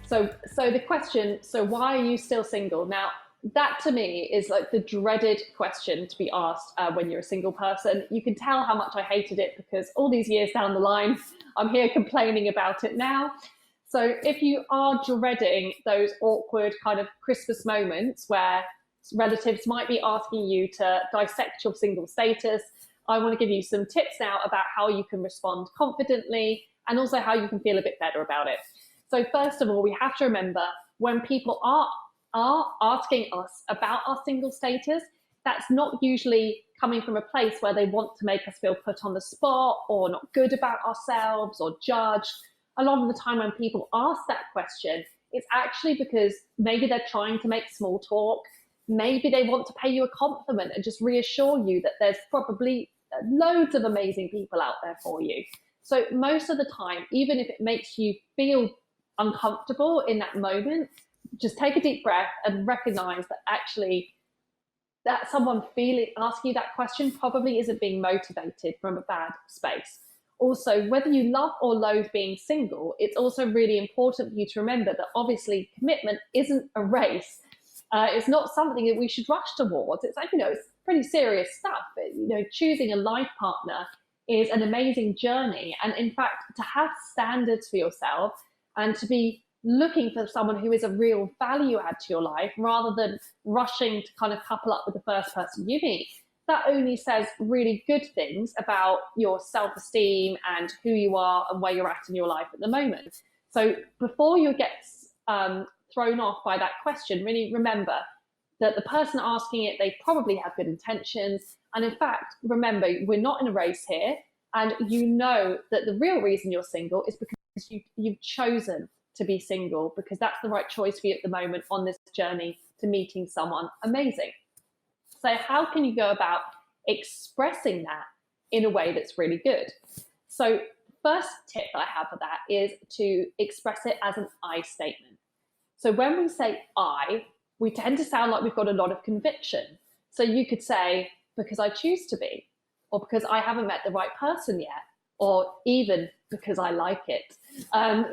So the question, so why are you still single? Now, that to me is like the dreaded question to be asked when you're a single person. You can tell how much I hated it because all these years down the line, I'm here complaining about it now. So if you are dreading those awkward kind of Christmas moments where relatives might be asking you to dissect your single status, I want to give you some tips now about how you can respond confidently and also how you can feel a bit better about it. So first of all, we have to remember when people are asking us about our single status, that's not usually coming from a place where they want to make us feel put on the spot or not good about ourselves or judged. A lot of the time when people ask that question, it's actually because maybe they're trying to make small talk. Maybe they want to pay you a compliment and just reassure you that there's probably loads of amazing people out there for you. So most of the time, even if it makes you feel uncomfortable in that moment, just take a deep breath and recognize that actually that someone asking you that question probably isn't being motivated from a bad space. Also, whether you love or loathe being single, it's also really important for you to remember that obviously commitment isn't a race. It's not something that we should rush towards. It's like, it's pretty serious stuff. Choosing a life partner is an amazing journey. And in fact, to have standards for yourself and to be looking for someone who is a real value add to your life rather than rushing to kind of couple up with the first person you meet, that only says really good things about your self-esteem and who you are and where you're at in your life at the moment. So before you get thrown off by that question, really remember that the person asking it, they probably have good intentions. And in fact, remember, we're not in a race here. And you know that the real reason you're single is because you've chosen to be single, because that's the right choice for you at the moment on this journey to meeting someone amazing. So how can you go about expressing that in a way that's really good? So first tip that I have for that is to express it as an I statement. So when we say I, we tend to sound like we've got a lot of conviction. So you could say, because I choose to be, or because I haven't met the right person yet, or even because I like it.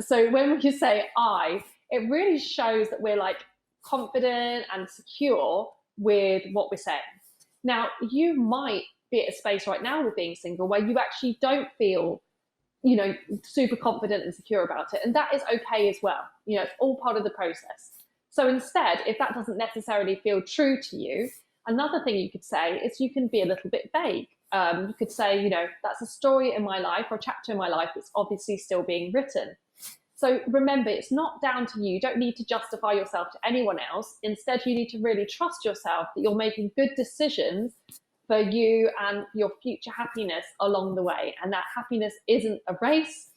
So when you say I, it really shows that we're like confident and secure with what we're saying. Now, you might be at a space right now with being single where you actually don't feel, super confident and secure about it. And that is okay as well. It's all part of the process. So instead, if that doesn't necessarily feel true to you, another thing you could say is you can be a little bit vague. You could say, that's a story in my life or a chapter in my life that's obviously still being written. So remember, it's not down to you. You don't need to justify yourself to anyone else. Instead, you need to really trust yourself that you're making good decisions for you and your future happiness along the way. And that happiness isn't a race.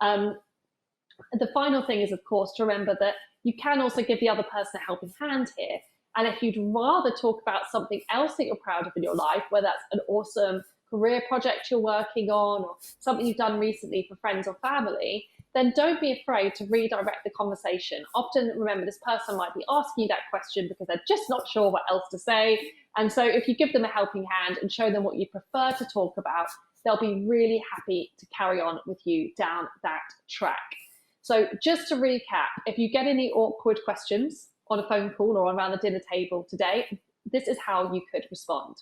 The final thing is, of course, to remember that you can also give the other person a helping hand here. And if you'd rather talk about something else that you're proud of in your life, whether that's an awesome career project you're working on or something you've done recently for friends or family, then don't be afraid to redirect the conversation. Often, remember, this person might be asking you that question because they're just not sure what else to say. And so if you give them a helping hand and show them what you prefer to talk about, they'll be really happy to carry on with you down that track. So just to recap, if you get any awkward questions on a phone call or around the dinner table today, this is how you could respond.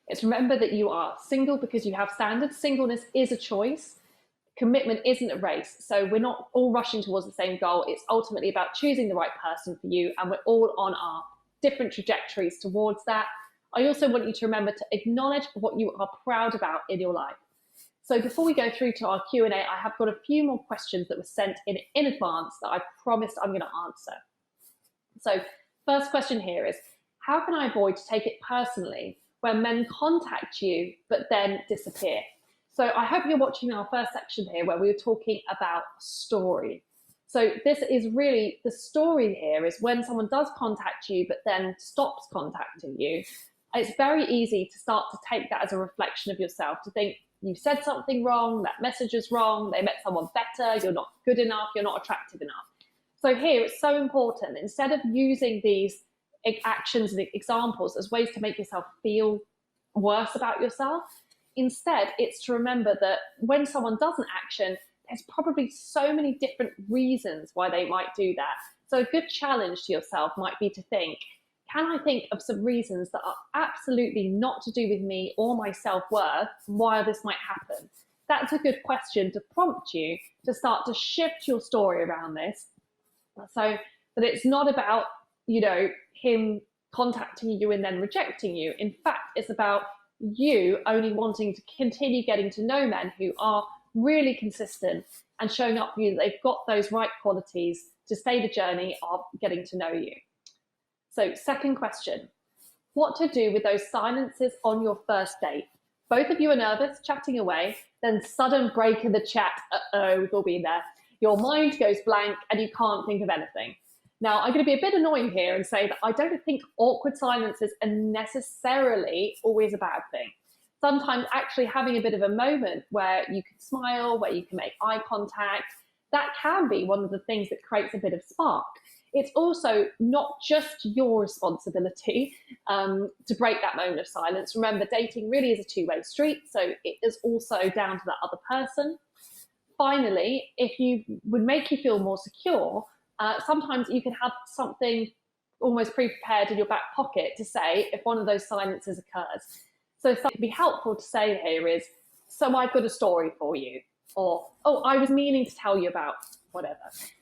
It's remember that you are single because you have standards. Singleness is a choice. Commitment isn't a race. So we're not all rushing towards the same goal. It's ultimately about choosing the right person for you, and we're all on our different trajectories towards that. I also want you to remember to acknowledge what you are proud about in your life. So before we go through to our Q&A, I have got a few more questions that were sent in advance that I promised I'm going to answer. So first question here is, how can I avoid to take it personally when men contact you but then disappear? So I hope you're watching our first section here where we were talking about story. So this is really, the story here is when someone does contact you but then stops contacting you. It's very easy to start to take that as a reflection of yourself, to think you said something wrong, that message is wrong, they met someone better, you're not good enough, you're not attractive enough. So here it's so important, instead of using these actions and examples as ways to make yourself feel worse about yourself, Instead, it's to remember that when someone does an action, there's probably so many different reasons why they might do that. So a good challenge to yourself might be to think, can I think of some reasons that are absolutely not to do with me or my self-worth why this might happen? That's a good question to prompt you to start to shift your story around this, so that it's not about, him contacting you and then rejecting you. In fact, it's about you only wanting to continue getting to know men who are really consistent and showing up for you that they've got those right qualities to stay the journey of getting to know you. So, second question, what to do with those silences on your first date? Both of you are nervous, chatting away, then sudden break in the chat. Uh-oh, we've all been there. Your mind goes blank and you can't think of anything. Now, I'm going to be a bit annoying here and say that I don't think awkward silences are necessarily always a bad thing. Sometimes actually having a bit of a moment where you can smile, where you can make eye contact, that can be one of the things that creates a bit of spark. It's also not just your responsibility to break that moment of silence. Remember, dating really is a two-way street, so it is also down to that other person. Finally, if you would make you feel more secure, sometimes you can have something almost pre-prepared in your back pocket to say if one of those silences occurs. So something could be helpful to say here is, so I've got a story for you, or, oh, I was meaning to tell you about whatever.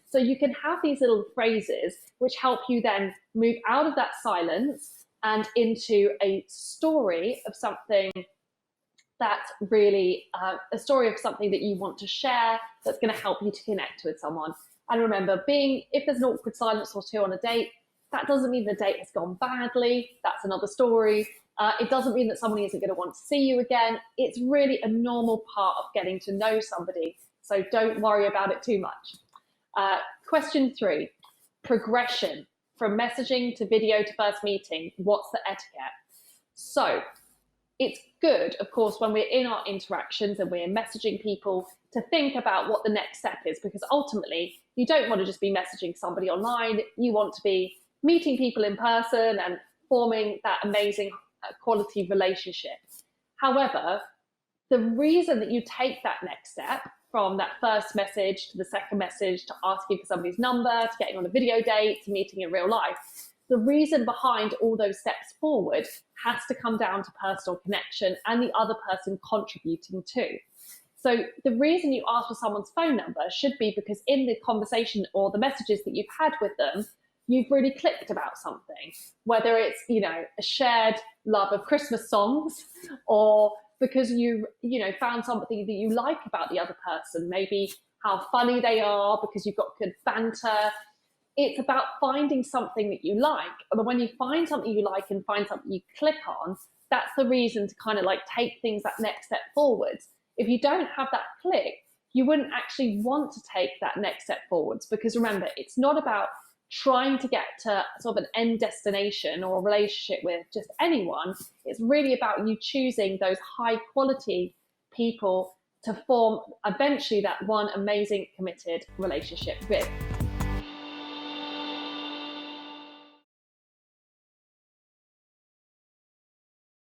So you can have these little phrases which help you then move out of that silence and into a story of something that's really a story of something that you want to share that's going to help you to connect with someone. And remember, if there's an awkward silence or two on a date, that doesn't mean the date has gone badly. That's another story. It doesn't mean that somebody isn't going to want to see you again. It's really a normal part of getting to know somebody. So don't worry about it too much. Question 3, progression from messaging to video to first meeting. What's the etiquette? So it's good, of course, when we're in our interactions and we're messaging people to think about what the next step is, because ultimately you don't want to just be messaging somebody online. You want to be meeting people in person and forming that amazing quality relationship. However, the reason that you take that next step from that first message to the second message to asking for somebody's number to getting on a video date to meeting in real life, the reason behind all those steps forward has to come down to personal connection and the other person contributing too. So the reason you ask for someone's phone number should be because in the conversation or the messages that you've had with them, you've really clicked about something, whether it's, a shared love of Christmas songs, or because you found something that you like about the other person, maybe how funny they are because you've got good banter. It's about finding something that you like. And when you find something you like and find something you click on, that's the reason to kind of take things that next step forwards. If you don't have that click, you wouldn't actually want to take that next step forwards, because remember, it's not about trying to get to sort of an end destination or a relationship with just anyone. It's really about you choosing those high quality people to form eventually that one amazing committed relationship with.